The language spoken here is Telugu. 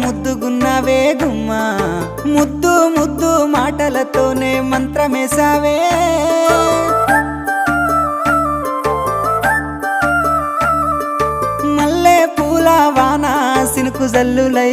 ముద్దుగున్నావే గుమ్మా ముద్దు ముద్దు మాటలతోనే మంత్రమేసావే మల్లె పూల వాన సినుకు జల్లులై